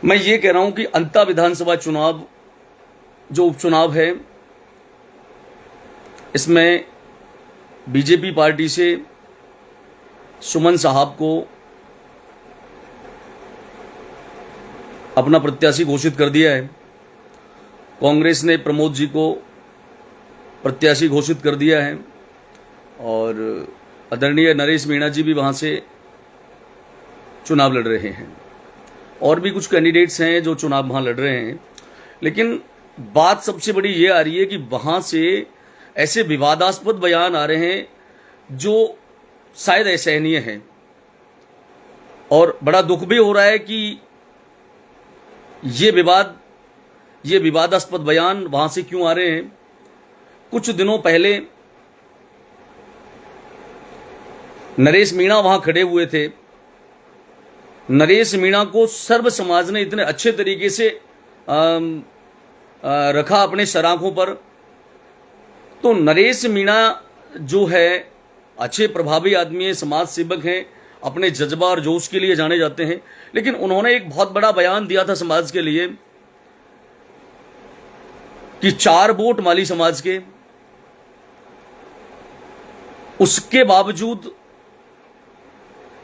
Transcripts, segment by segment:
मैं ये कह रहा हूं कि अंता विधानसभा चुनाव जो उपचुनाव है, इसमें बीजेपी पार्टी से सुमन साहब को अपना प्रत्याशी घोषित कर दिया है। कांग्रेस ने प्रमोद जी को प्रत्याशी घोषित कर दिया है और आदरणीय नरेश मीणा जी भी वहां से चुनाव लड़ रहे हैं और भी कुछ कैंडिडेट्स हैं जो चुनाव वहां लड़ रहे हैं। लेकिन बात सबसे बड़ी ये आ रही है कि वहां से ऐसे विवादास्पद बयान आ रहे हैं जो शायद असहनीय हैं और बड़ा दुख भी हो रहा है कि ये विवादास्पद बयान वहां से क्यों आ रहे हैं। कुछ दिनों पहले नरेश मीणा वहां खड़े हुए थे। नरेश मीणा को सर्व समाज ने इतने अच्छे तरीके से रखा अपने सराखों पर। तो नरेश मीणा जो है अच्छे प्रभावी आदमी है, समाज सेवक हैं, अपने जज्बा और जोश के लिए जाने जाते हैं। लेकिन उन्होंने एक बहुत बड़ा बयान दिया था समाज के लिए कि 4 वोट माली समाज के, उसके बावजूद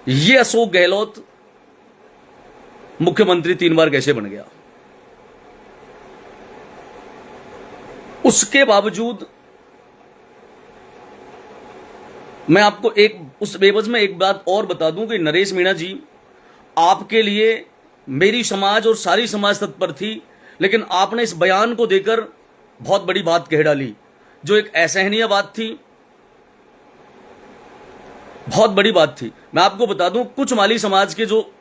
ये अशोक गहलोत मुख्यमंत्री 3 बार कैसे बन गया। उसके बावजूद मैं आपको उस बेवजह में एक बात और बता दूं कि नरेश मीणा जी, आपके लिए मेरी समाज और सारी समाज तत्पर थी, लेकिन आपने इस बयान को देकर बहुत बड़ी बात कह डाली, जो एक असहनीय बात थी, बहुत बड़ी बात थी। मैं आपको बता दूं, कुछ माली समाज के जो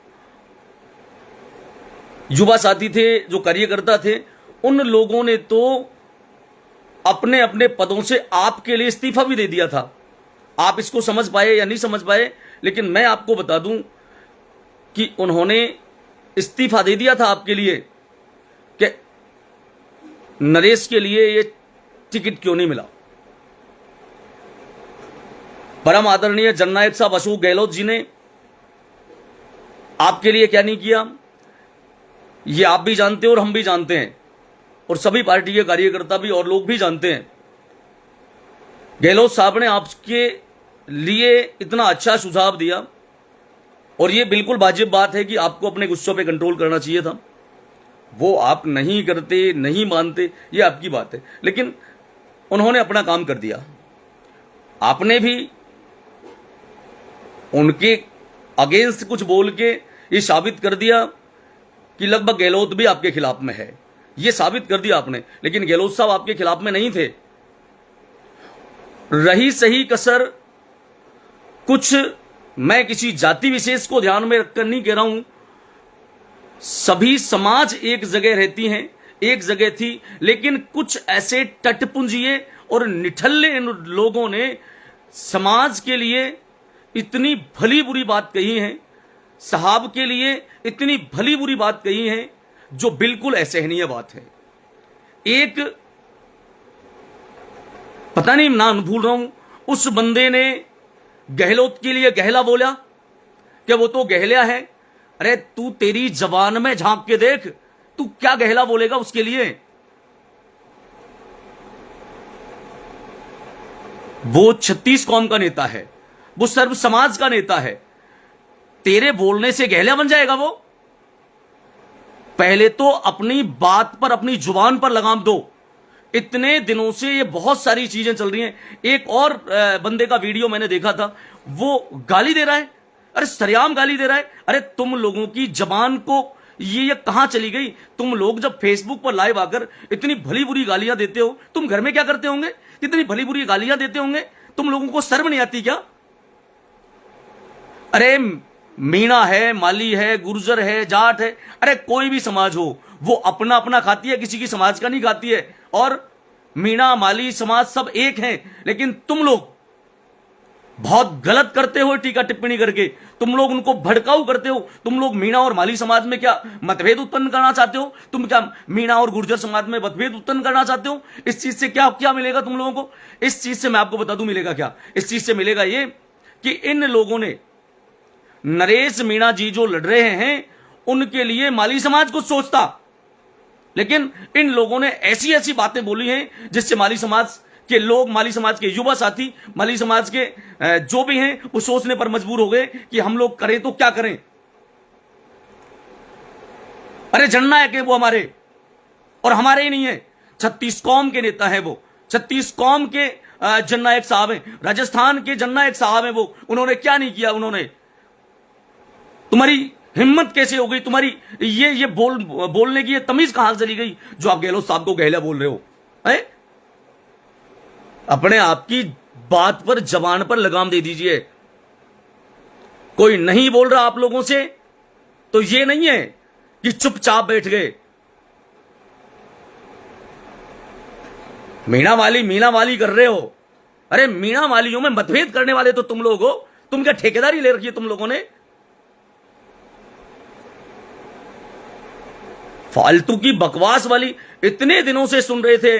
युवा साथी थे, जो कार्यकर्ता थे, उन लोगों ने तो अपने अपने पदों से आपके लिए इस्तीफा भी दे दिया था। आप इसको समझ पाए या नहीं समझ पाए, लेकिन मैं आपको बता दूं कि उन्होंने इस्तीफा दे दिया था आपके लिए कि नरेश के लिए ये टिकट क्यों नहीं मिला। परम आदरणीय जननायक साहब अशोक गहलोत जी ने आपके लिए क्या नहीं किया, ये आप भी जानते हैं और हम भी जानते हैं और सभी पार्टी के कार्यकर्ता भी और लोग भी जानते हैं। गहलोत साहब ने आपके लिए इतना अच्छा सुझाव दिया और ये बिल्कुल वाजिब बात है कि आपको अपने गुस्सों पे कंट्रोल करना चाहिए था। वो आप नहीं करते, नहीं मानते, ये आपकी बात है, लेकिन उन्होंने अपना काम कर दिया। आपने भी उनके अगेंस्ट कुछ बोल के ये साबित कर दिया कि लगभग गहलोत भी आपके खिलाफ में है। ये साबित कर दिया आपने, लेकिन गहलोत साहब आपके खिलाफ में नहीं थे। रही सही कसर कुछ, मैं किसी जाति विशेष को ध्यान में रखकर नहीं कह रहा हूं, सभी समाज एक जगह रहती हैं, एक जगह थी, लेकिन कुछ ऐसे टटपुंजिए और निठल्ले लोगों ने समाज के लिए इतनी भली बुरी बात कही है, साहब के लिए इतनी भली बुरी बात कही है, जो बिल्कुल असहनीय बात है। एक पता नहीं, नाम भूल रहा हूं, उस बंदे ने गहलोत के लिए गहला बोला कि वो तो गहला है। अरे तू तेरी जबान में झांक के देख, तू क्या गहला बोलेगा उसके लिए। वो 36 कौम का नेता है, वो सर्व समाज का नेता है। तेरे बोलने से गहला बन जाएगा वो? पहले तो अपनी बात पर, अपनी जुबान पर लगाम दो। इतने दिनों से ये बहुत सारी चीजें चल रही हैं। एक और बंदे का वीडियो मैंने देखा था, वो गाली दे रहा है, अरे सरेआम गाली दे रहा है। अरे तुम लोगों की जबान को ये कहां चली गई? तुम लोग जब फेसबुक पर लाइव आकर इतनी भली बुरी गालियां देते हो, तुम घर में क्या करते होंगे? इतनी भली बुरी गालियां देते होंगे, तुम लोगों को शर्म नहीं आती क्या? अरे मीणा है, माली है, गुर्जर है, जाट है, अरे कोई भी समाज हो, वो अपना अपना खाती है, किसी की समाज का नहीं खाती है। और मीणा माली समाज सब एक हैं, लेकिन तुम लोग बहुत गलत करते हो टीका टिप्पणी करके। तुम लोग उनको भड़काऊ करते हो। तुम लोग मीणा और माली समाज में क्या मतभेद उत्पन्न करना चाहते हो? तुम क्या मीणा और गुर्जर समाज में मतभेद उत्पन्न करना चाहते हो? इस चीज से क्या क्या मिलेगा तुम लोगों को? इस चीज से मैं आपको बता दूं मिलेगा क्या। इस चीज से मिलेगा ये कि इन लोगों ने, नरेश मीणा जी जो लड़ रहे हैं, उनके लिए माली समाज कुछ सोचता। लेकिन इन लोगों ने ऐसी ऐसी बातें बोली हैं जिससे माली समाज के लोग, माली समाज के युवा साथी, माली समाज के जो भी हैं वो सोचने पर मजबूर हो गए कि हम लोग करें तो क्या करें। अरे जननायक है वो हमारे, और हमारे ही नहीं है, 36 कौम के नेता हैं वो, 36 कौम के जननायक साहब हैं, राजस्थान के जननायक साहब हैं वो। उन्होंने क्या नहीं किया उन्होंने। तुम्हारी हिम्मत कैसे हो गई, तुम्हारी ये बोलने की ये तमीज कहां से चली गई जो आप गहलोत साहब को गहला बोल रहे हो है? अपने आप की बात पर, जबान पर लगाम दे दीजिए। कोई नहीं बोल रहा आप लोगों से तो ये नहीं है कि चुपचाप बैठ गए। मीणा वाली कर रहे हो। अरे मीणा वालियों में मतभेद करने वाले तो तुम लोग हो। तुम क्या ठेकेदारी ले रखी है तुम लोगों ने? फालतू की बकवास वाली इतने दिनों से सुन रहे थे,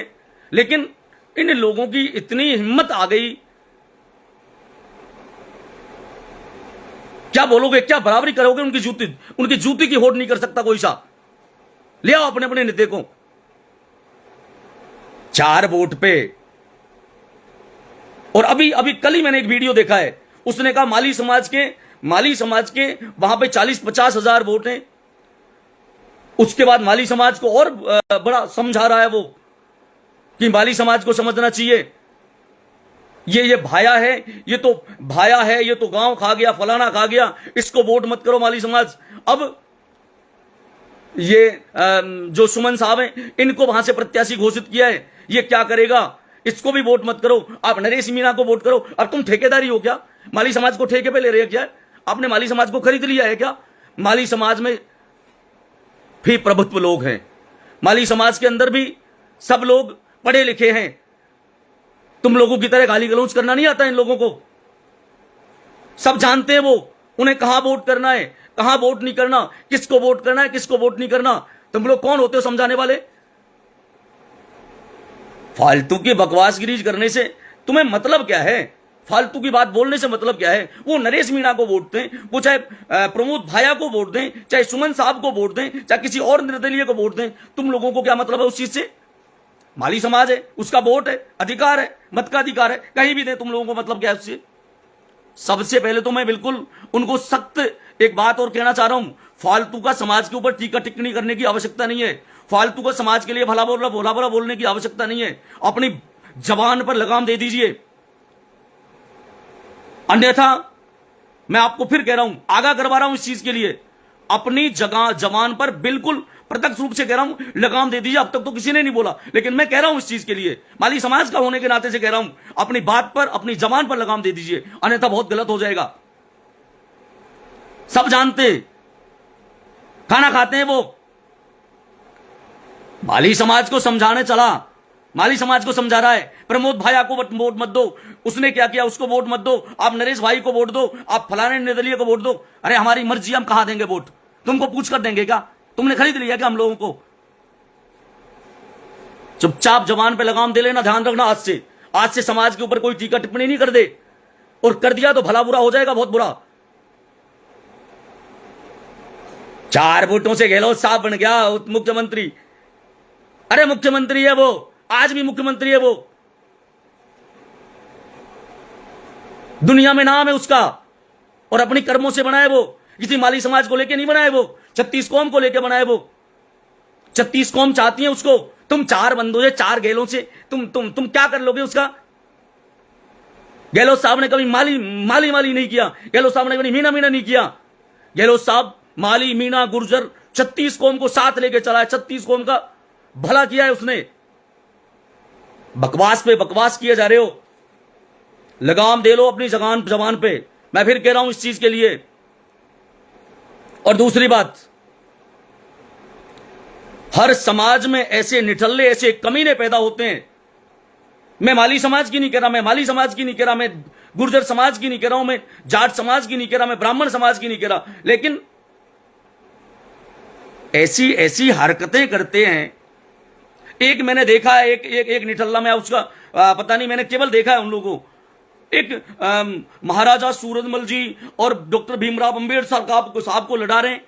लेकिन इन लोगों की इतनी हिम्मत आ गई। क्या बोलोगे, क्या बराबरी करोगे उनकी जूती की होड़ नहीं कर सकता कोई सा। ले आओ अपने अपने नेता को। 4 वोट पे, और अभी कल ही मैंने एक वीडियो देखा है, उसने कहा माली समाज के वहां पे 40-50 हजार वोट हैं। उसके बाद माली समाज को और बड़ा समझा रहा है वो कि माली समाज को समझना चाहिए, ये भाया है, ये तो गांव खा गया, फलाना खा गया, इसको वोट मत करो माली समाज। अब ये जो सुमन साहब हैं इनको वहां से प्रत्याशी घोषित किया है, ये क्या करेगा, इसको भी वोट मत करो, आप नरेश मीणा को वोट करो। अब तुम ठेकेदारी हो क्या? माली समाज को ठेके पे ले रहे हो क्या? आपने माली समाज को खरीद लिया है क्या? माली समाज में भी प्रभुत्व लोग हैं, माली समाज के अंदर भी सब लोग पढ़े लिखे हैं। तुम लोगों की तरह गाली गलौज करना नहीं आता इन लोगों को। सब जानते हैं वो, उन्हें कहां वोट करना है, कहां वोट नहीं करना, किसको वोट करना है, किसको वोट नहीं करना। तुम लोग कौन होते हो समझाने वाले? फालतू की बकवासगिरी करने से तुम्हें मतलब क्या है? फालतू की बात बोलने से मतलब क्या है? वो नरेश मीणा को वोट दें, वो चाहे प्रमोद भाया को वोट दें, चाहे सुमन साहब को वोट दें, चाहे किसी और निर्दलीय को वोट दें, तुम लोगों को क्या मतलब है उस चीज से? माली समाज है, उसका वोट है, अधिकार है, मत का अधिकार है, कहीं भी दे, तुम लोगों को मतलब क्या है उससे? सबसे पहले तो मैं बिल्कुल उनको सख्त एक बात और कहना चाह रहा हूं, फालतू का समाज के ऊपर टीका टिप्पणी करने की आवश्यकता नहीं है। फालतू का समाज के लिए भला बुरा बोलने की आवश्यकता नहीं है। अपनी जबान पर लगाम दे दीजिए, अन्यथा मैं आपको फिर कह रहा हूं, आगाह करवा रहा हूं इस चीज के लिए, अपनी जबान पर बिल्कुल प्रत्यक्ष रूप से कह रहा हूं लगाम दे दीजिए। अब तक तो किसी ने नहीं बोला, लेकिन मैं कह रहा हूं इस चीज के लिए, माली समाज का होने के नाते से कह रहा हूं, अपनी बात पर, अपनी जबान पर लगाम दे दीजिए, अन्यथा बहुत गलत हो जाएगा। सब जानते, खाना खाते हैं वो। माली समाज को समझाने चला, माली समाज को समझा रहा है, प्रमोद भाया को वोट मत दो, उसने क्या किया उसको वोट मत दो, आप नरेश भाई को वोट दो, आप फलाने निर्दलीय को वोट दो। अरे हमारी मर्जी, हम कहां देंगे वोट? तुमको पूछ कर देंगे क्या? तुमने खरीद लिया क्या हम लोगों को? चुपचाप जबान पे लगाम दे लेना, ध्यान रखना। आज से समाज के ऊपर कोई टीका टिप्पणी नहीं कर दे, और कर दिया तो भला बुरा हो जाएगा, बहुत बुरा। 4 वोटों से गहलोत साहब बन गया मुख्यमंत्री। अरे मुख्यमंत्री है वो, आज भी मुख्यमंत्री है वो, दुनिया में नाम है उसका, और अपनी कर्मों से बना है वो, किसी माली समाज को लेके नहीं बना है वो, 36 कौम को लेके बना है वो। 36 कौम चाहती है उसको। तुम 4 बंदों से, 4 गैलों से तुम क्या कर लोगे उसका? गहलोत साहब ने कभी माली नहीं किया, गहलोत साहब ने कभी मीणा नहीं किया। गहलोत साहब माली, मीणा, गुर्जर, 36 कौम को साथ लेके चला है, 36 कौम का भला किया है उसने। बकवास पे बकवास किए जा रहे हो, लगाम दे लो अपनी जबान पे, मैं फिर कह रहा हूं इस चीज के लिए। और दूसरी बात, हर समाज में ऐसे निठल्ले, ऐसे कमीने पैदा होते हैं। मैं माली समाज की नहीं कह रहा, मैं माली समाज की नहीं कह रहा, मैं गुर्जर समाज की नहीं कह रहा हूं, मैं जाट समाज की नहीं कह रहा, मैं ब्राह्मण समाज की नहीं कह रहा, लेकिन ऐसी हरकतें करते हैं। एक मैंने देखा है, एक निठल्ला, मैं उसका पता नहीं, मैंने केवल देखा है उन लोगों को, एक महाराजा सूरजमल जी और डॉक्टर भीमराव अंबेडकर साहब को लड़ा रहे हैं।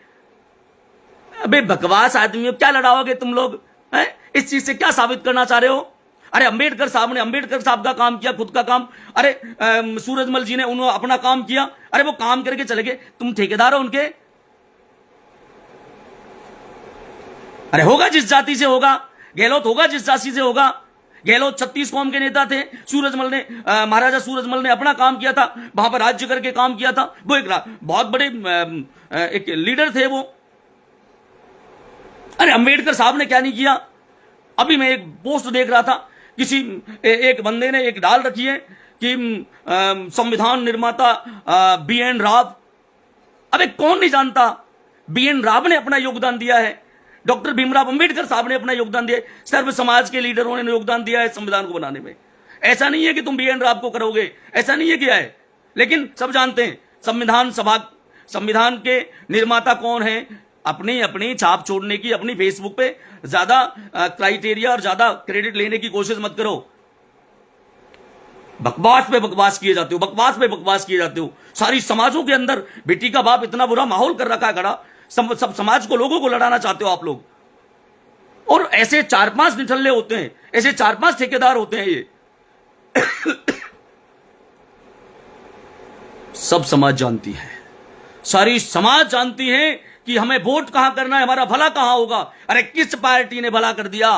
अबे बकवास आदमियों, क्या लड़ाओगे तुम लोग हैं? इस चीज से क्या साबित करना चाह रहे हो? अरे अंबेडकर साहब ने अंबेडकर साहब का काम किया, खुद का काम। अरे सूरजमल जी ने उन्होंने अपना काम किया। अरे वो काम करके चले गए, तुम ठेकेदार हो उनके। अरे होगा जिस जाति से होगा, गहलोत होगा जिस जाति से होगा। गहलोत 36 कौम के नेता थे। सूरजमल ने महाराजा सूरजमल ने अपना काम किया था, वहां पर राज्य करके काम किया था। वो एक बहुत बड़े एक लीडर थे वो। अरे अंबेडकर साहब ने क्या नहीं किया? अभी मैं एक पोस्ट देख रहा था, किसी एक बंदे ने एक डाल रखी है कि संविधान निर्माता BN राव। अबे कौन नहीं जानता, BN राव ने अपना योगदान दिया है। डॉक्टर भीमराव अंबेडकर साहब ने अपना योगदान दिया है। सर्व समाज के लीडरों ने योगदान दिया है संविधान को बनाने में। ऐसा नहीं है कि तुम BN राव को करोगे, ऐसा नहीं है किया है। लेकिन सब जानते हैं संविधान के निर्माता कौन है। अपनी अपनी छाप छोड़ने की, अपनी फेसबुक पे ज्यादा क्राइटेरिया और ज्यादा क्रेडिट लेने की कोशिश मत करो। बकवास पे बकवास किए जाते हो, बकवास पे बकवास किए जाते हो। सारी समाजों के अंदर बेटी का बाप इतना बुरा माहौल कर रखा है खड़ा। सब समाज को, लोगों को लड़ाना चाहते हो आप लोग। और ऐसे 4-5 निठल्ले होते हैं, ऐसे 4-5 ठेकेदार होते हैं ये। सब समाज जानती है, सारी समाज जानती है कि हमें वोट कहां करना है, हमारा भला कहां होगा। अरे किस पार्टी ने भला कर दिया?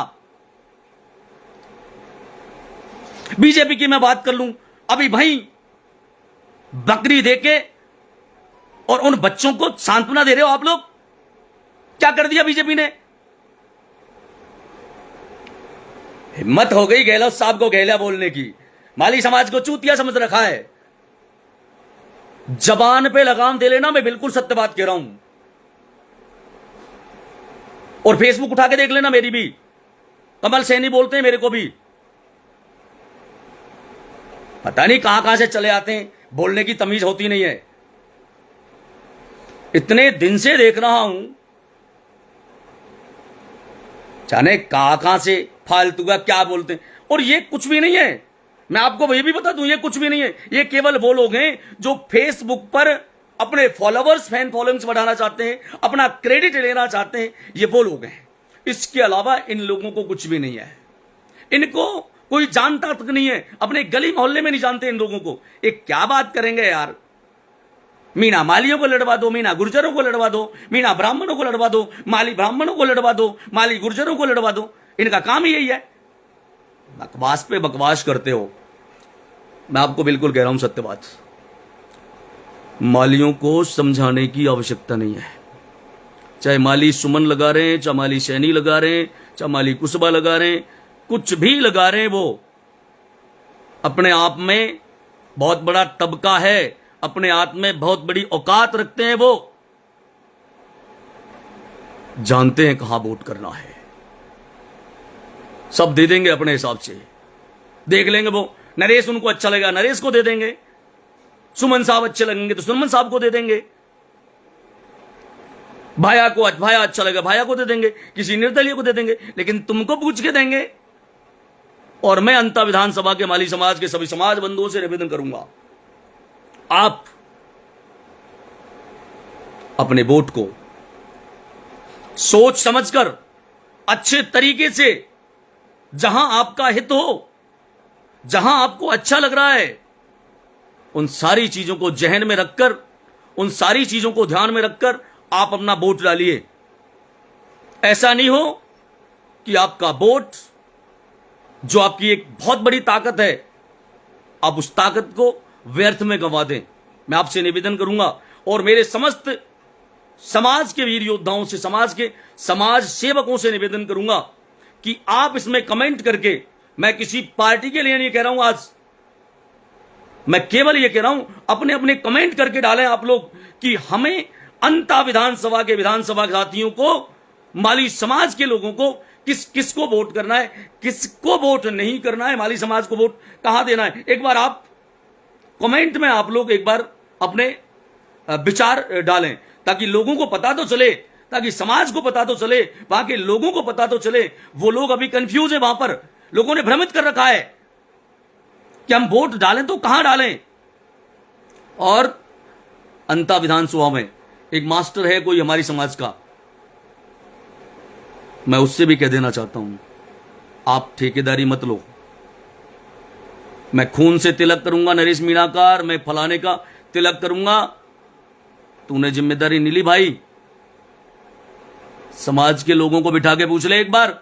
बीजेपी की मैं बात कर लूं, अभी भाई बकरी देके और उन बच्चों को सांत्वना दे रहे हो आप लोग। क्या कर दिया बीजेपी ने? हिम्मत हो गई गहलोत साहब को गहला बोलने की। माली समाज को चूतिया समझ रखा है। जबान पे लगाम दे लेना, मैं बिल्कुल सत्य बात कह रहा हूं। और फेसबुक उठा के देख लेना मेरी भी, कमल सैनी बोलते हैं मेरे को भी। पता नहीं कहां कहां से चले आते हैं, बोलने की तमीज होती नहीं है। इतने दिन से देख रहा हूं, जाने कहां कहां से फालतू का क्या बोलते हैं। और ये कुछ भी नहीं है, मैं आपको ये भी बता दूं, ये कुछ भी नहीं है। ये केवल वो लोग हैं जो फेसबुक पर अपने फॉलोवर्स, फैन फॉलोइंग्स बढ़ाना चाहते हैं, अपना क्रेडिट लेना चाहते हैं। ये वो लोग हैं, इसके अलावा इन लोगों को कुछ भी नहीं है। इनको कोई जानता तक नहीं है, अपने गली मोहल्ले में नहीं जानते इन लोगों को। ये क्या बात करेंगे यार? मीना मालियों को लड़वा दो, मीना गुर्जरों को लड़वा दो, मीना ब्राह्मणों को लड़वा दो, माली ब्राह्मणों को लड़वा दो, माली गुर्जरों को लड़वा दो। इनका काम ही यही है, बकवास पे बकवास करते हो। मैं आपको बिल्कुल कह रहा हूं सत्य बात, मालियों को समझाने की आवश्यकता नहीं है। चाहे माली सुमन लगा रहे हैं, चाहे माली सैनी लगा रहे हैं, चाहे माली कुशबा लगा रहे हैं, कुछ भी लगा रहे हैं, वो अपने आप में बहुत बड़ा तबका है, अपने आप में बहुत बड़ी औकात रखते हैं। वो जानते हैं कहां वोट करना है, सब दे देंगे अपने हिसाब से, देख लेंगे। वो नरेश उनको अच्छा लगेगा, नरेश को दे देंगे। सुमन साहब अच्छे लगेंगे तो सुमन साहब को दे देंगे। भाया को भाया अच्छा लगेगा, भाया को दे देंगे, किसी निर्दलीय को दे देंगे, लेकिन तुमको पूछ के देंगे। और मैं अंता विधानसभा के माली समाज के सभी समाज बंधुओं से निवेदन करूंगा, आप अपने वोट को सोच समझकर अच्छे तरीके से, जहां आपका हित हो, जहां आपको अच्छा लग रहा है, उन सारी चीजों को जहन में रखकर, उन सारी चीजों को ध्यान में रखकर आप अपना वोट डालिए। ऐसा नहीं हो कि आपका वोट, जो आपकी एक बहुत बड़ी ताकत है, आप उस ताकत को व्यर्थ में गंवा दें। मैं आपसे निवेदन करूंगा और मेरे समस्त समाज के वीर योद्धाओं से, समाज के समाज सेवकों से निवेदन करूंगा कि आप इसमें कमेंट करके, मैं किसी पार्टी के लिए नहीं कह रहा हूं आज, मैं केवल ये कह रहा हूं, अपने अपने कमेंट करके डालें आप लोग कि हमें अंता विधानसभा के विधानसभा साथियों को, माली समाज के लोगों को किसको वोट करना है, किसको वोट नहीं करना है, माली समाज को वोट कहां देना है। एक बार आप कमेंट में आप लोग एक बार अपने विचार डालें, ताकि लोगों को पता तो चले, ताकि समाज को पता तो चले, वहां के लोगों को पता तो चले। वो लोग अभी कंफ्यूज है, वहां पर लोगों ने भ्रमित कर रखा है कि हम वोट डालें तो कहां डालें। और अंता विधानसभा में एक मास्टर है कोई हमारी समाज का, मैं उससे भी कह देना चाहता हूं, आप ठेकेदारी मत लो। मैं खून से तिलक करूंगा नरेश मीणा का, मैं फलाने का तिलक करूंगा। तूने जिम्मेदारी नहीं ली भाई। समाज के लोगों को बिठा के पूछ ले एक बार।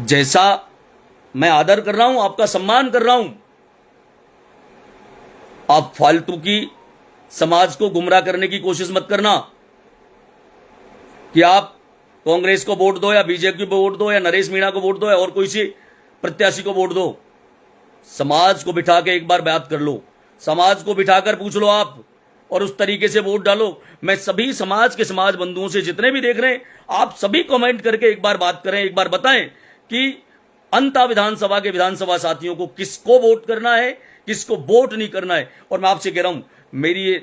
जैसा मैं आदर कर रहा हूं, आपका सम्मान कर रहा हूं, आप फालतू की समाज को गुमराह करने की कोशिश मत करना कि आप कांग्रेस को वोट दो या बीजेपी को वोट दो या नरेश मीणा को वोट दो या और कोई सी प्रत्याशी को वोट दो। समाज को बिठा के एक बार बात कर लो, समाज को बिठाकर पूछ लो आप, और उस तरीके से वोट डालो। मैं सभी समाज के समाज बंधुओं से, जितने भी देख रहे हैं, आप सभी कमेंट करके एक बार बात करें, एक बार बताएं कि अंता विधानसभा के विधानसभा साथियों को किसको वोट करना है, किसको वोट नहीं करना है। और मैं आपसे कह रहा हूं, मेरी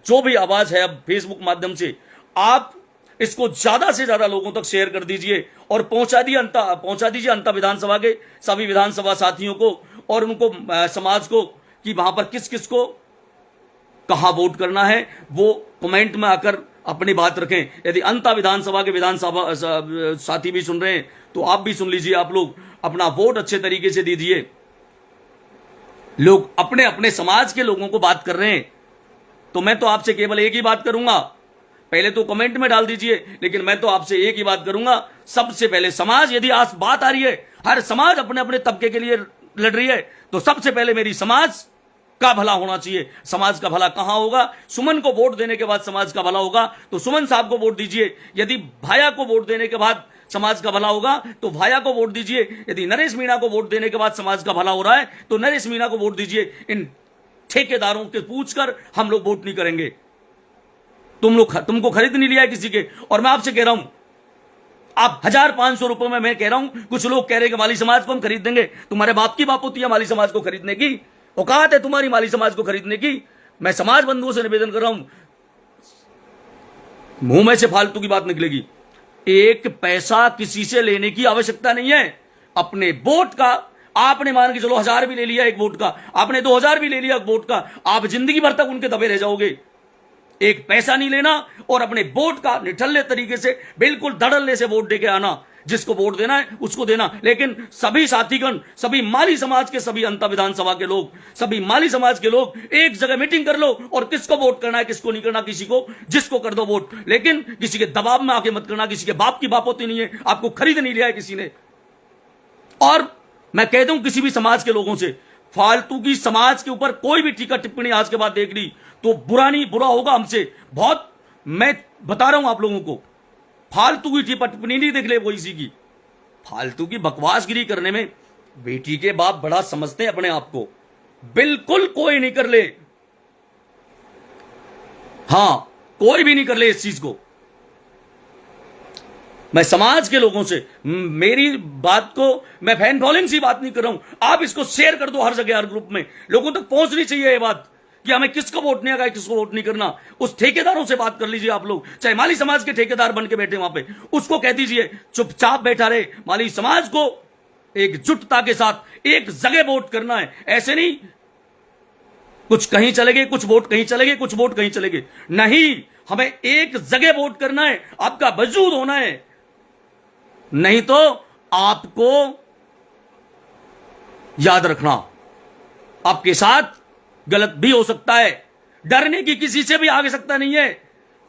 जो भी आवाज है अब फेसबुक माध्यम से, आप इसको ज्यादा से ज्यादा लोगों तक शेयर कर दीजिए और पहुंचा दीजिए अंता विधानसभा के सभी विधानसभा साथियों को और उनको समाज को, कि वहां पर किस किस को कहां वोट करना है, वो कमेंट में आकर अपनी बात रखें। यदि अंता विधानसभा के विधानसभा साथी भी सुन रहे हैं तो आप भी सुन लीजिए, आप लोग अपना वोट अच्छे तरीके से दीजिए। लोग अपने अपने समाज के लोगों को बात कर रहे हैं, तो मैं तो आपसे केवल एक ही बात करूंगा, पहले तो कमेंट में डाल दीजिए, लेकिन मैं तो आपसे एक ही बात करूंगा। सबसे पहले समाज, यदि आज बात आ रही है, हर समाज अपने अपने तबके के लिए लड़ रही है, तो सबसे पहले मेरी समाज का भला होना चाहिए। समाज का भला कहां होगा? सुमन को वोट देने के बाद समाज का भला होगा तो सुमन साहब को वोट दीजिए। यदि भाया को वोट देने के बाद समाज का भला होगा तो भाया को वोट दीजिए। यदि नरेश मीणा को वोट देने के बाद समाज का भला हो रहा है तो नरेश मीणा को वोट दीजिए। इन ठेकेदारों के पूछकर हम लोग वोट नहीं करेंगे। तुमको खरीद नहीं लिया है किसी के। और मैं आपसे कह रहा हूं, आप 1500 रुपए में, मैं कह रहा हूं, कुछ लोग कह रहे हैं कि माली समाज को हम खरीद देंगे। तुम्हारे बाप की बाप होती है माली समाज को खरीदने की? औकात है तुम्हारी माली समाज को खरीदने की? मैं समाज बंधुओं से निवेदन कर रहा हूं, मुंह में से फालतू की बात निकलेगी, एक पैसा किसी से लेने की आवश्यकता नहीं है। अपने वोट का आपने मान के चलो 1000 भी ले लिया एक वोट का, आपने 2000 भी ले लिया एक वोट का, आप जिंदगी भर तक उनके दबे रह जाओगे। एक पैसा नहीं लेना और अपने वोट का निठल्ले तरीके से, बिल्कुल धड़ल्ले से वोट देके आना। जिसको वोट देना है उसको देना। लेकिन सभी साथीगण, सभी माली समाज के, सभी अंता विधानसभा के लोग, सभी माली समाज के लोग एक जगह मीटिंग कर लो और किसको वोट करना है, किसको नहीं करना, किसी को जिसको कर दो वोट। लेकिन किसी के दबाव में आके मत करना। किसी के बाप की बाप होती नहीं है, आपको खरीद नहीं लिया है किसी ने। और मैं कह दूं किसी भी समाज के लोगों से, फालतू की समाज के ऊपर कोई भी टीका टिप्पणी आज के बाद देख ली तो बुरा होगा हमसे बहुत। मैं बता रहा हूं आप लोगों को, फालतू की टिप्पणी नहीं देख ले वो इसी की। फालतू की बकवासगिरी करने में बेटी के बाप बड़ा समझते हैं अपने आप को, बिल्कुल कोई नहीं कर ले। हां, कोई भी नहीं कर ले इस चीज को। मैं समाज के लोगों से, मेरी बात को मैं फैन फॉलोइंग सी बात नहीं कर रहा हूं, आप इसको शेयर कर दो हर जगह, हर ग्रुप में। लोगों तक पहुंचनी चाहिए ये बात कि हमें किसको वोट नहीं आएगा, किसको वोट नहीं करना। उस ठेकेदारों से बात कर लीजिए आप लोग, चाहे माली समाज के ठेकेदार बन के बैठे वहां पे, उसको कह दीजिए चुपचाप बैठा रहे। माली समाज को एकजुटता के साथ एक जगह वोट करना है। ऐसे नहीं कुछ कहीं चले गए, कुछ वोट कहीं चले गए, कुछ वोट कहीं चले गए, नहीं, हमें एक जगह वोट करना है। आपका वजूद होना है, नहीं तो आपको याद रखना आपके साथ गलत भी हो सकता है। डरने की किसी से भी आगे सकता नहीं है,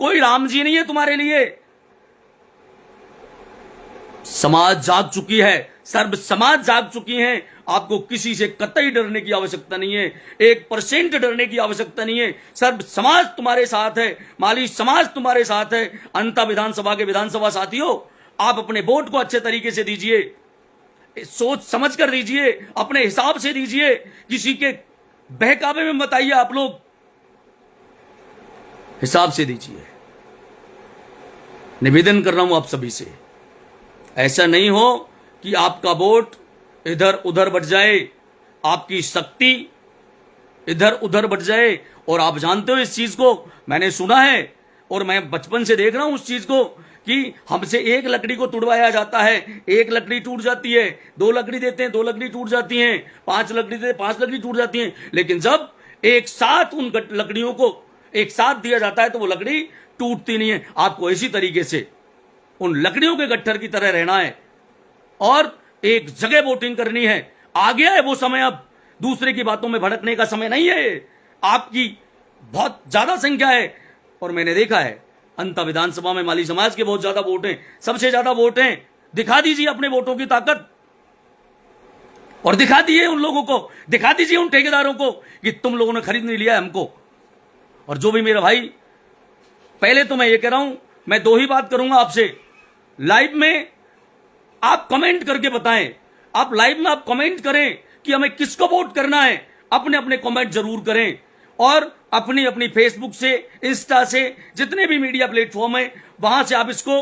कोई राम जी नहीं है तुम्हारे लिए। समाज जाग चुकी है, सर्व समाज जाग चुकी है। आपको किसी से कतई डरने की आवश्यकता नहीं है, 1% डरने की आवश्यकता नहीं है। सर्व समाज तुम्हारे साथ है, माली समाज तुम्हारे साथ है। अंता विधानसभा के विधानसभा साथियों, आप अपने वोट को अच्छे तरीके से दीजिए, सोच समझ कर दीजिए, अपने हिसाब से दीजिए, किसी के बहकावे में मत आइए। आप लोग हिसाब से दीजिए, निवेदन कर रहा हूं आप सभी से। ऐसा नहीं हो कि आपका वोट इधर उधर बढ़ जाए, आपकी शक्ति इधर उधर बढ़ जाए। और आप जानते हो इस चीज को, मैंने सुना है और मैं बचपन से देख रहा हूं उस चीज को कि हमसे एक लकड़ी को तुड़वाया जाता है, एक लकड़ी टूट जाती है, 2 लकड़ी देते हैं, 2 लकड़ी टूट जाती हैं, 5 लकड़ी देते हैं, 5 लकड़ी टूट जाती हैं। लेकिन जब एक साथ उन लकड़ियों को एक साथ दिया जाता है तो वो लकड़ी टूटती नहीं है। आपको इसी तरीके से उन लकड़ियों के गट्ठर की तरह रहना है और एक जगह वोटिंग करनी है। आ गया है वो समय, अब दूसरे की बातों में भड़कने का समय नहीं है। आपकी बहुत ज्यादा संख्या है और मैंने देखा है अंता विधानसभा में माली समाज के बहुत ज्यादा वोट हैं, सबसे ज्यादा वोट हैं। दिखा दीजिए अपने वोटों की ताकत और दिखा दीजिए उन लोगों को, दिखा दीजिए उन ठेकेदारों को कि तुम लोगों ने खरीद नहीं लिया है हमको। और जो भी मेरा भाई, पहले तो मैं ये कह रहा हूं, मैं दो ही बात करूंगा आपसे। लाइव में आप कमेंट करके बताएं, आप लाइव में आप कमेंट करें कि हमें किसको वोट करना है। अपने अपने कमेंट जरूर करें और अपनी अपनी फेसबुक से, इंस्टा से, जितने भी मीडिया प्लेटफॉर्म है वहां से आप इसको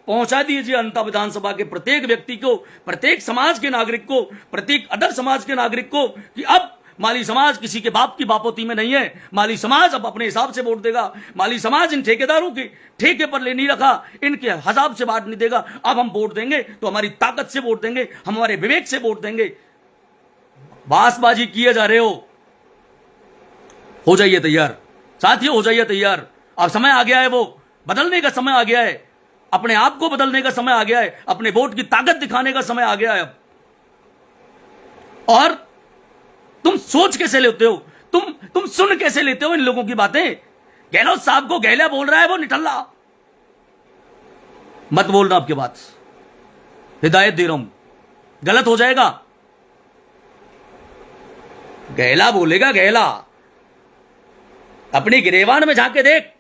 पहुंचा दीजिए अंता विधानसभा के प्रत्येक व्यक्ति को, प्रत्येक समाज के नागरिक को, प्रत्येक अदर समाज के नागरिक को कि अब माली समाज किसी के बाप की बापोती में नहीं है। माली समाज अब अपने हिसाब से वोट देगा। माली समाज इन ठेकेदारों के ठेके पर ले नहीं रखा, इनके हिसाब से बांट नहीं देगा। अब हम वोट देंगे तो हमारी ताकत से वोट देंगे, हम हमारे विवेक से वोट देंगे। बासबाजी किए जा रहे हो जाइए तैयार साथियों, हो जाइए तैयार। अब समय आ गया है, वो बदलने का समय आ गया है, अपने आप को बदलने का समय आ गया है, अपने वोट की ताकत दिखाने का समय आ गया है अब। और तुम सोच कैसे लेते हो, तुम सुन कैसे लेते हो इन लोगों की बातें। गहलोत साहब को गहला बोल रहा है वो निठल्ला, मत बोलना आपके बात, हिदायत दे रहा हूं, गलत हो जाएगा। गहला बोलेगा गहला, अपनी गिरेबान में झांक के देख।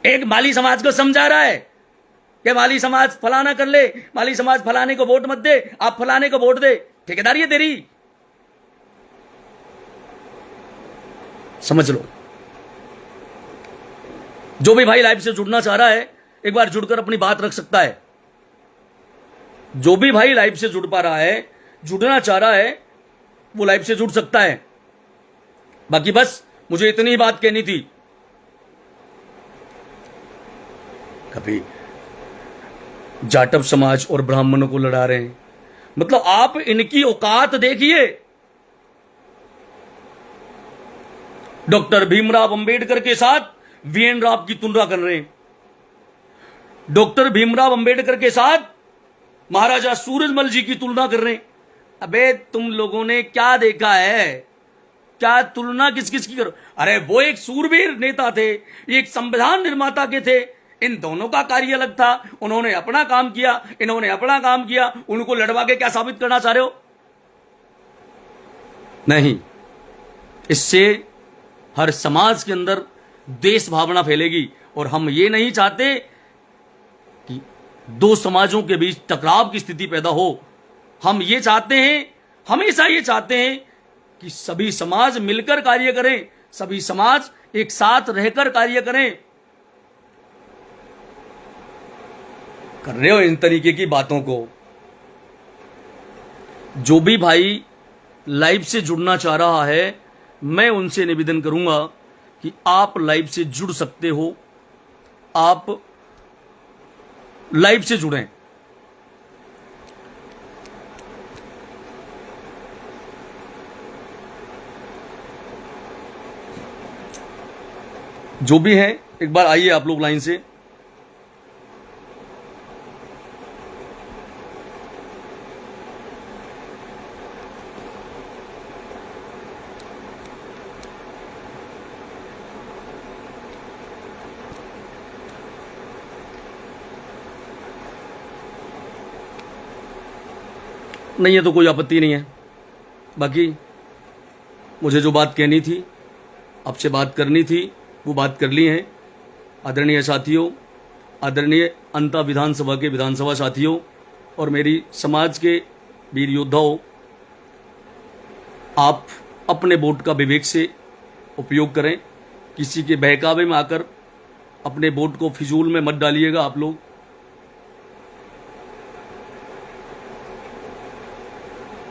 एक माली समाज को समझा रहा है कि माली समाज फलाना कर ले, माली समाज फलाने को वोट मत दे, आप फलाने को वोट दे। ठेकेदारी है तेरी, समझ लो। जो भी भाई लाइव से जुड़ना चाह रहा है एक बार जुड़कर अपनी बात रख सकता है। जो भी भाई लाइव से जुड़ पा रहा है, जुड़ना चाह रहा है, वो लाइव से जुड़ सकता है। बाकी बस मुझे इतनी ही बात कहनी थी। कभी जाटव समाज और ब्राह्मणों को लड़ा रहे हैं, मतलब आप इनकी औकात देखिए। डॉक्टर भीमराव अंबेडकर के साथ वीएन राव की तुलना कर रहे हैं, डॉक्टर भीमराव अंबेडकर के साथ महाराजा सूरजमल जी की तुलना कर रहे हैं। अबे तुम लोगों ने क्या देखा है, क्या तुलना किस किस की करो। अरे वो एक सूरवीर नेता थे, एक संविधान निर्माता के थे, इन दोनों का कार्य अलग था। उन्होंने अपना काम किया, इन्होंने अपना काम किया। उनको लड़वा के क्या साबित करना चाह रहे हो? नहीं, इससे हर समाज के अंदर देश भावना फैलेगी और हम ये नहीं चाहते कि दो समाजों के बीच टकराव की स्थिति पैदा हो। हम ये चाहते हैं, हमेशा ये चाहते हैं कि सभी समाज मिलकर कार्य करें, सभी समाज एक साथ रहकर कार्य करें। कर रहे हो इन तरीके की बातों को। जो भी भाई लाइव से जुड़ना चाह रहा है, मैं उनसे निवेदन करूंगा कि आप लाइव से जुड़ सकते हो, आप लाइव से जुड़ें। जो भी है एक बार आइए आप लोग लाइन से। नहीं है तो कोई आपत्ति नहीं है। बाकी मुझे जो बात कहनी थी, आपसे बात करनी थी, वो बात कर ली है। आदरणीय साथियों, आदरणीय अंता विधानसभा के विधानसभा साथियों और मेरी समाज के वीर योद्धाओं, आप अपने वोट का विवेक से उपयोग करें। किसी के बहकावे में आकर अपने वोट को फिजूल में मत डालिएगा। आप लोग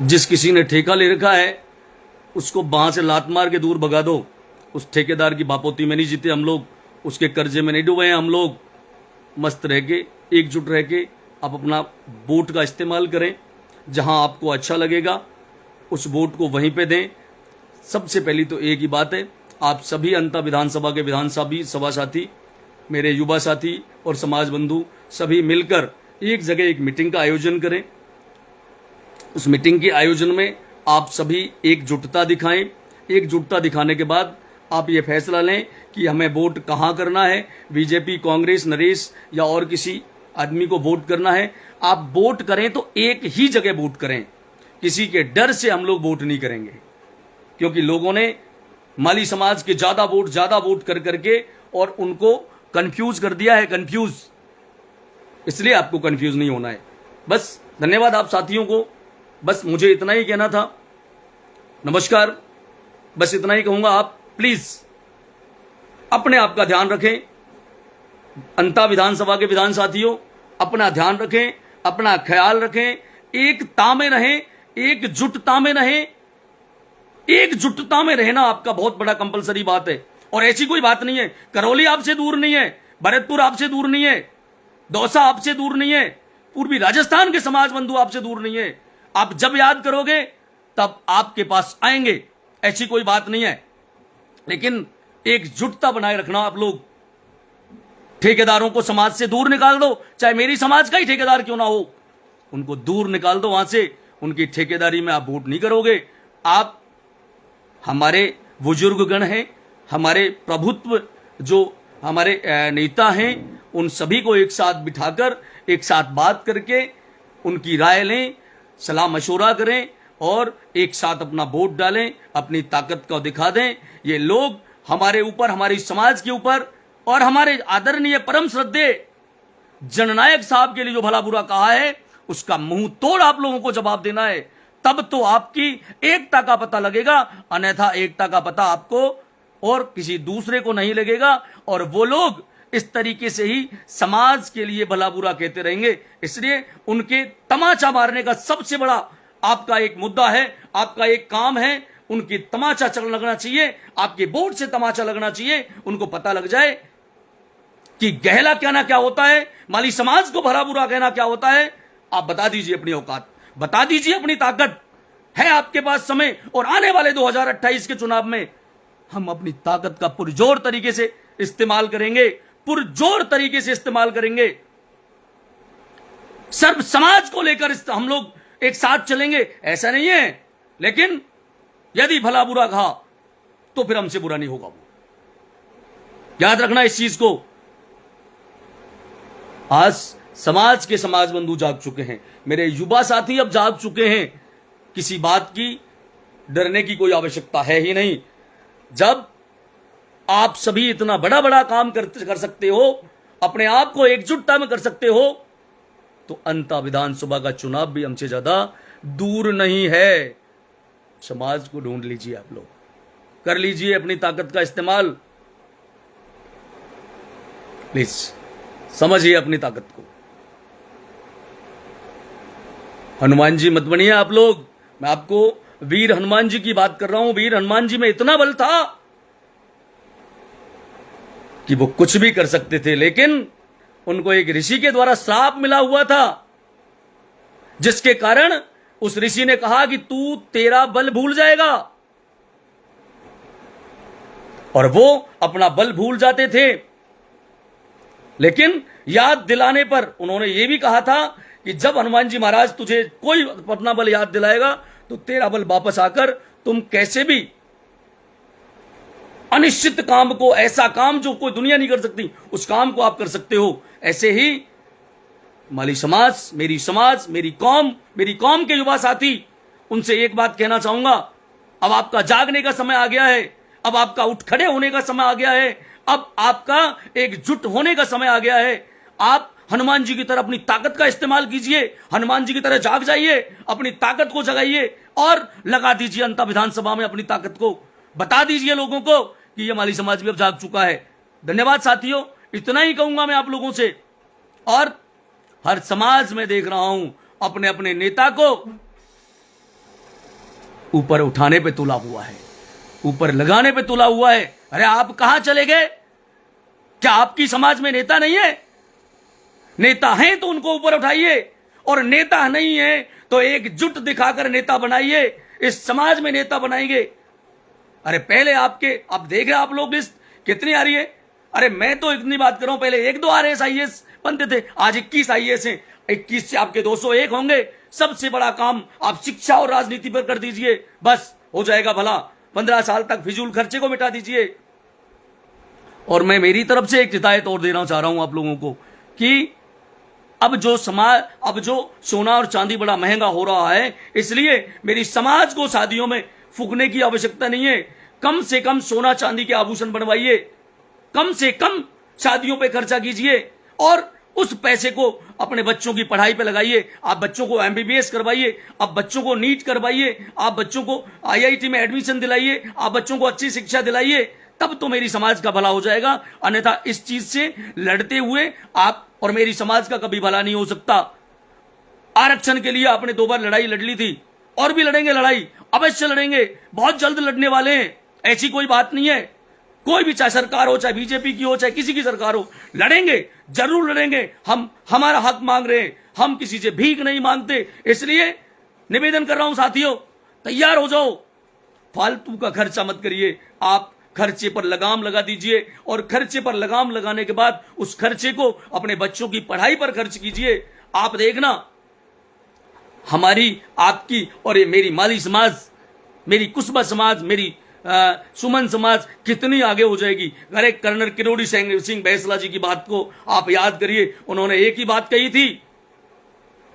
जिस किसी ने ठेका ले रखा है उसको वहां से लात मार के दूर भगा दो। उस ठेकेदार की बापोती में नहीं जीते हम लोग, उसके कर्जे में नहीं डूबे हैं हम लोग। मस्त रह के, एकजुट रह के आप अपना वोट का इस्तेमाल करें। जहां आपको अच्छा लगेगा उस वोट को वहीं पे दें। सबसे पहली तो एक ही बात है, आप सभी अंता विधानसभा के विधानसभा साथी मेरे युवा साथी और समाज बंधु सभी मिलकर एक जगह एक मीटिंग का आयोजन करें। उस मीटिंग के आयोजन में आप सभी एकजुटता दिखाएं। एकजुटता दिखाने के बाद आप ये फैसला लें कि हमें वोट कहाँ करना है, बीजेपी, कांग्रेस, नरेश या और किसी आदमी को वोट करना है। आप वोट करें तो एक ही जगह वोट करें, किसी के डर से हम लोग वोट नहीं करेंगे, क्योंकि लोगों ने माली समाज के ज्यादा वोट कर करके और उनको कंफ्यूज कर दिया है, कंफ्यूज। इसलिए आपको कंफ्यूज नहीं होना है। बस धन्यवाद आप साथियों को, बस मुझे इतना ही कहना था। नमस्कार, बस इतना ही कहूंगा। आप प्लीज अपने आप का ध्यान रखें। अंता विधानसभा के विधान साथियों, अपना ध्यान रखें, अपना ख्याल रखें, एकता में रहें, एकजुटता में रहें। एकजुटता में रहना आपका बहुत बड़ा कंपलसरी बात है। और ऐसी कोई बात नहीं है, करौली आपसे दूर नहीं है, भरतपुर आपसे दूर नहीं है, दौसा आपसे दूर नहीं है, पूर्वी राजस्थान के समाज बंधु आपसे दूर नहीं है। आप जब याद करोगे तब आपके पास आएंगे, ऐसी कोई बात नहीं है। लेकिन एकजुटता बनाए रखना। आप लोग ठेकेदारों को समाज से दूर निकाल दो, चाहे मेरी समाज का ही ठेकेदार क्यों ना हो, उनको दूर निकाल दो वहां से। उनकी ठेकेदारी में आप वोट नहीं करोगे। आप हमारे बुजुर्गगण हैं, हमारे प्रभुत्व जो हमारे नेता हैं, उन सभी को एक साथ बिठाकर एक साथ बात करके उनकी राय लें, सलाह मशवरा करें और एक साथ अपना वोट डालें, अपनी ताकत को दिखा दें। ये लोग हमारे ऊपर, हमारी समाज के ऊपर और हमारे आदरणीय परम श्रद्धेय जननायक साहब के लिए जो भला बुरा कहा है, उसका मुंह तोड़ आप लोगों को जवाब देना है। तब तो आपकी एकता का पता लगेगा, अन्यथा एकता का पता आपको और किसी दूसरे को नहीं लगेगा। और वो लोग इस तरीके से ही समाज के लिए भला बुरा कहते रहेंगे। इसलिए उनके तमाचा मारने का सबसे बड़ा आपका एक मुद्दा है, आपका एक काम है। उनकी तमाचा चल लगना चाहिए, आपके वोट से तमाचा लगना चाहिए। उनको पता लग जाए कि गहला कहना क्या होता है, माली समाज को भला बुरा कहना क्या होता है। आप बता दीजिए अपनी औकात, बता दीजिए अपनी ताकत है आपके पास समय। और आने वाले 2028 के चुनाव में हम अपनी ताकत का पुरजोर तरीके से इस्तेमाल करेंगे, पुरजोर तरीके से इस्तेमाल करेंगे। सर्व समाज को लेकर हम लोग एक साथ चलेंगे, ऐसा नहीं है। लेकिन यदि भला बुरा कहा तो फिर हमसे बुरा नहीं होगा। वो याद रखना इस चीज को। आज समाज के समाज बंधु जाग चुके हैं, मेरे युवा साथी अब जाग चुके हैं। किसी बात की डरने की कोई आवश्यकता है ही नहीं। जब आप सभी इतना बड़ा बड़ा काम कर सकते हो, अपने आप को एकजुटता में कर सकते हो, तो अंता विधानसभा का चुनाव भी हमसे ज्यादा दूर नहीं है। समाज को ढूंढ लीजिए, आप लोग कर लीजिए अपनी ताकत का इस्तेमाल। प्लीज समझिए अपनी ताकत को। हनुमान जी मत बनिए आप लोग। मैं आपको वीर हनुमान जी की बात कर रहा हूं। वीर हनुमान जी में इतना बल था कि वो कुछ भी कर सकते थे, लेकिन उनको एक ऋषि के द्वारा श्राप मिला हुआ था, जिसके कारण उस ऋषि ने कहा कि तू तेरा बल भूल जाएगा। और वो अपना बल भूल जाते थे, लेकिन याद दिलाने पर उन्होंने ये भी कहा था कि जब हनुमान जी महाराज तुझे कोई अपना बल याद दिलाएगा तो तेरा बल वापस आकर तुम कैसे भी अनिश्चित काम को, ऐसा काम जो कोई दुनिया नहीं कर सकती, उस काम को आप कर सकते हो। ऐसे ही माली समाज, मेरी कौम के युवा साथी, उनसे एक बात कहना चाहूंगा। अब आपका जागने का समय आ गया है, अब आपका उठ खड़े होने का समय आ गया है, अब आपका एकजुट होने का समय आ गया है। आप हनुमान जी की तरह अपनी ताकत का इस्तेमाल कीजिए, हनुमान जी की तरह जाग जाइए, अपनी ताकत को जगाइए और लगा दीजिए अंता विधानसभा में अपनी ताकत को। बता दीजिए लोगों को कि ये माली समाज भी अब जाग चुका है। धन्यवाद साथियों, इतना ही कहूंगा मैं आप लोगों से। और हर समाज में देख रहा हूं अपने अपने नेता को ऊपर उठाने पे तुला हुआ है, ऊपर लगाने पे तुला हुआ है। अरे आप कहां चले गए? क्या आपकी समाज में नेता नहीं है? नेता हैं तो उनको ऊपर उठाइए, और नेता नहीं है तो एकजुट दिखाकर नेता बनाइए। इस समाज में नेता बनाएंगे। अरे पहले आपके, अब देख रहे आप लोग लिस्ट कितनी आ रही है। अरे मैं तो इतनी बात कर रहा हूं, पहले 1-2 आरएएस आईएएस बनते थे, आज 21 आईएएस हैं। 21 से आपके 201 होंगे। सबसे बड़ा काम आप शिक्षा और राजनीति पर कर दीजिए, बस हो जाएगा भला। 15 साल तक फिजूल खर्चे को मिटा दीजिए। और मैं मेरी तरफ से एक हिदायत और देना चाह रहा हूं आप लोगों को कि अब जो सोना और चांदी बड़ा महंगा हो रहा है, इसलिए मेरी समाज को शादियों में फूकने की आवश्यकता नहीं है। कम से कम सोना चांदी के आभूषण बनवाइए, कम से कम शादियों पे खर्चा कीजिए और उस पैसे को अपने बच्चों की पढ़ाई पे लगाइए। आप बच्चों को एमबीबीएस करवाइए, आप बच्चों को नीट करवाइए, आप बच्चों को आईआईटी में एडमिशन दिलाइए, आप बच्चों को अच्छी शिक्षा दिलाइए, तब तो मेरी समाज का भला हो जाएगा। अन्यथा इस चीज से लड़ते हुए आप और मेरी समाज का कभी भला नहीं हो सकता। आरक्षण के लिए आपने 2 बार लड़ाई लड़ ली थी, और भी लड़ेंगे लड़ाई, अवश्य लड़ेंगे, बहुत जल्द लड़ने वाले हैं, ऐसी कोई बात नहीं है। कोई भी, चाहे सरकार हो, चाहे बीजेपी की हो, चाहे किसी की सरकार हो, लड़ेंगे, जरूर लड़ेंगे। हम हमारा हक मांग रहे हैं, हम किसी से भीख नहीं मांगते। इसलिए निवेदन कर रहा हूं साथियों, तैयार हो जाओ, फालतू का खर्चा मत करिए। आप खर्चे पर लगाम लगा दीजिए और खर्चे पर लगाम लगाने के बाद उस खर्चे को अपने बच्चों की पढ़ाई पर खर्च कीजिए। आप देखना, हमारी, आपकी और ये मेरी माली समाज, मेरी कुस्बा समाज, मेरी सुमन समाज कितनी आगे हो जाएगी। अरे कर्नल किरोड़ी सिंह बैंसला जी की बात को आप याद करिए। उन्होंने एक ही बात कही थी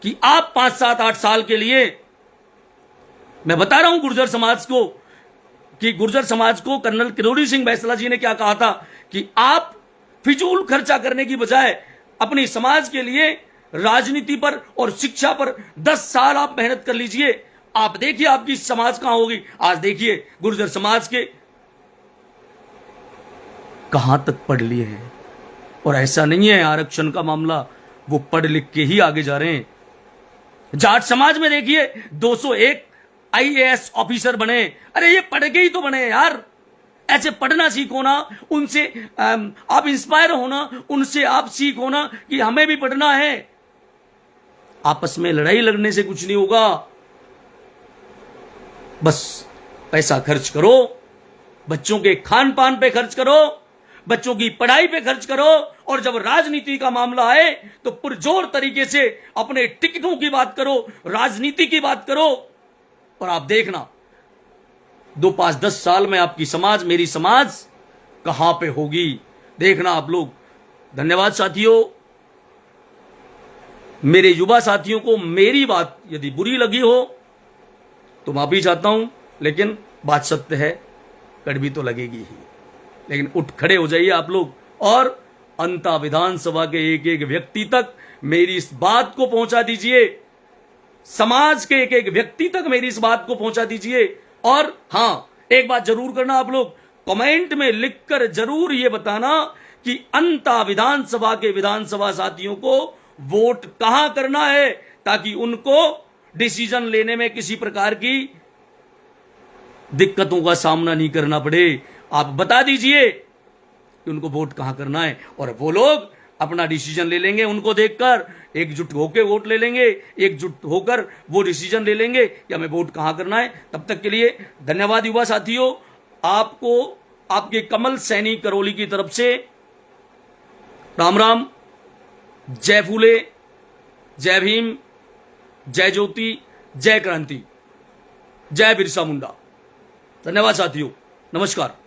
कि आप 5, 7, 8 साल के लिए, मैं बता रहा हूं गुर्जर समाज को, कि गुर्जर समाज को कर्नल किरोड़ी सिंह बैंसला जी ने क्या कहा था कि आप फिजूल खर्चा करने की बजाय अपनी समाज के लिए राजनीति पर और शिक्षा पर 10 साल आप मेहनत कर लीजिए। आप देखिए आपकी समाज कहां होगी। आज देखिए गुर्जर समाज के कहां तक पढ़ लिए हैं। और ऐसा नहीं है आरक्षण का मामला, वो पढ़ लिख के ही आगे जा रहे हैं। जाट समाज में देखिए 201 आईएएस ऑफिसर बने। अरे ये पढ़ के ही तो बने यार, ऐसे पढ़ना सीखो ना, उनसे आप इंस्पायर होना, उनसे आप सीखो ना कि हमें भी पढ़ना है। आपस में लड़ाई लड़ने से कुछ नहीं होगा। बस पैसा खर्च करो, बच्चों के खान पान पे खर्च करो, बच्चों की पढ़ाई पे खर्च करो, और जब राजनीति का मामला आए तो पुरजोर तरीके से अपने टिकटों की बात करो, राजनीति की बात करो। और आप देखना 2, 5, 10 साल में आपकी समाज, मेरी समाज कहां पे होगी, देखना आप लोग। धन्यवाद साथियों। मेरे युवा साथियों को मेरी बात यदि बुरी लगी हो तो माफी चाहता हूं, लेकिन बात सत्य है, कड़वी तो लगेगी ही। लेकिन उठ खड़े हो जाइए आप लोग और अंता विधानसभा के एक एक व्यक्ति तक मेरी इस बात को पहुंचा दीजिए, समाज के एक एक व्यक्ति तक मेरी इस बात को पहुंचा दीजिए। और हां, एक बात जरूर करना आप लोग, कमेंट में लिखकर जरूर ये बताना कि अंता विधानसभा के विधानसभा साथियों को वोट कहां करना है, ताकि उनको डिसीजन लेने में किसी प्रकार की दिक्कतों का सामना नहीं करना पड़े। आप बता दीजिए कि उनको वोट कहां करना है, और वो लोग अपना डिसीजन ले लेंगे। उनको देखकर एकजुट होकर वोट ले लेंगे, एकजुट होकर वो डिसीजन ले लेंगे कि हमें वोट कहां करना है। तब तक के लिए धन्यवाद युवा साथियों। आपको आपके कमल सैनी करौली की तरफ से राम राम, जय फूले, जय भीम, जय ज्योति, जय क्रांति, जय बिरसा मुंडा। धन्यवाद साथियों, नमस्कार।